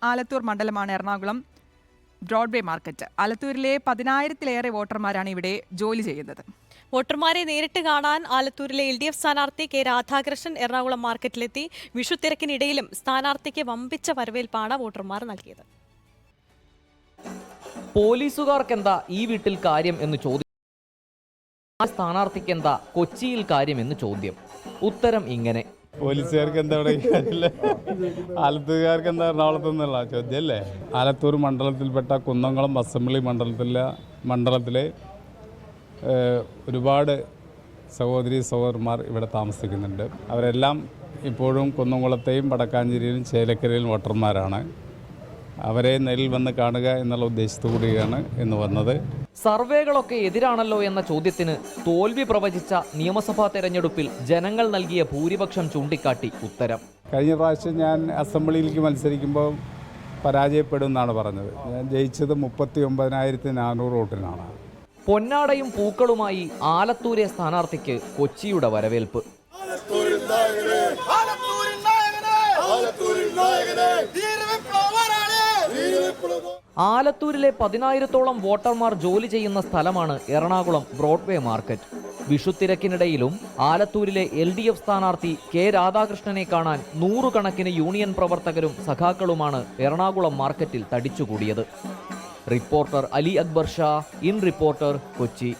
ആലത്തൂർ മണ്ഡലമാണ് Ernakulam Broadway market. ആലത്തൂരിലെ 10,000-ലേറെ വോട്ടർമാരാണ് ഇവിടെ ജോലി ചെയ്യുന്നത്. വോട്ടർമാരെ നേരിട്ട് കാണാൻ ആലത്തൂരിലെ LDF സ്ഥാനാർത്ഥി കെ രാധാകൃഷ്ണൻ എറണാകുളം മാർക്കറ്റിലെത്തി. വിഷുത്തിരക്കിനിടയിലും സ്ഥാനാർത്ഥിക്ക് വമ്പിച്ച വരവേൽപ്പാണ് വോട്ടർമാർ നൽകിയത്. പോലീസുകാർക്കെന്താ ഈ വീട്ടിൽ കാര്യം എന്ന് ചോദ്യം, സ്ഥാനാർത്ഥിക്കെന്താ കൊച്ചിയിൽ കാര്യം എന്ന് ചോദ്യം. ഉത്തരം ഇങ്ങനെ: പോലീസുകാർക്ക് എന്താ ഇവിടെ കാര്യമില്ല, ആലത്തൂർക്കാർക്ക് എന്താ എറണാകുളത്ത് നിന്നുള്ള ചോദ്യം അല്ലേ. ആലത്തൂർ മണ്ഡലത്തിൽപ്പെട്ട കുന്നംകുളം അസംബ്ലി മണ്ഡലത്തിലെ ഒരുപാട് സഹോദരന്മാർ ഇവിടെ താമസിക്കുന്നുണ്ട്. അവരെല്ലാം ഇപ്പോഴും കുന്നംകുളത്തെയും വടക്കാഞ്ചേരിയിലും ചേലക്കരയിലും വോട്ടർമാരാണ്. അവരെ നേരിൽ വന്ന് കാണുക എന്നുള്ള ഉദ്ദേശത്തോടുകൂടിയാണ് ഇന്ന് വന്നത്. സർവേകളൊക്കെ എതിരാണല്ലോ എന്ന ചോദ്യത്തിന് തോൽവി പ്രവചിച്ച നിയമസഭാ തെരഞ്ഞെടുപ്പിൽ ജനങ്ങൾ നൽകിയ ഭൂരിപക്ഷം ചൂണ്ടിക്കാട്ടി ഉത്തരം: കഴിഞ്ഞ പ്രാവശ്യം ഞാൻ അസംബ്ലിയിലേക്ക് മത്സരിക്കുമ്പോൾ പരാജയപ്പെടുമെന്നാണ് പറഞ്ഞത്. ഞാൻ ജയിച്ചത് 39,400 വോട്ടിനാണ്. പൊന്നാടയും പൂക്കളുമായി ആലത്തൂരെ സ്ഥാനാർത്ഥിക്ക് കൊച്ചിയുടെ വരവേൽപ്പ്. ആലത്തൂരിലെ 10,000-ഓളം വോട്ടർമാർ ജോലി ചെയ്യുന്ന സ്ഥലമാണ് എറണാകുളം ബ്രോഡ്വേ മാർക്കറ്റ്. വിഷുത്തിരക്കിനിടയിലും ആലത്തൂരിലെ LDF സ്ഥാനാർത്ഥി കെ രാധാകൃഷ്ണനെ കാണാൻ നൂറുകണക്കിന് യൂണിയൻ പ്രവർത്തകരും സഖാക്കളുമാണ് എറണാകുളം മാർക്കറ്റിൽ തടിച്ചുകൂടിയത്. Reporter Ali Akbar Shah, in reporter, Kochi.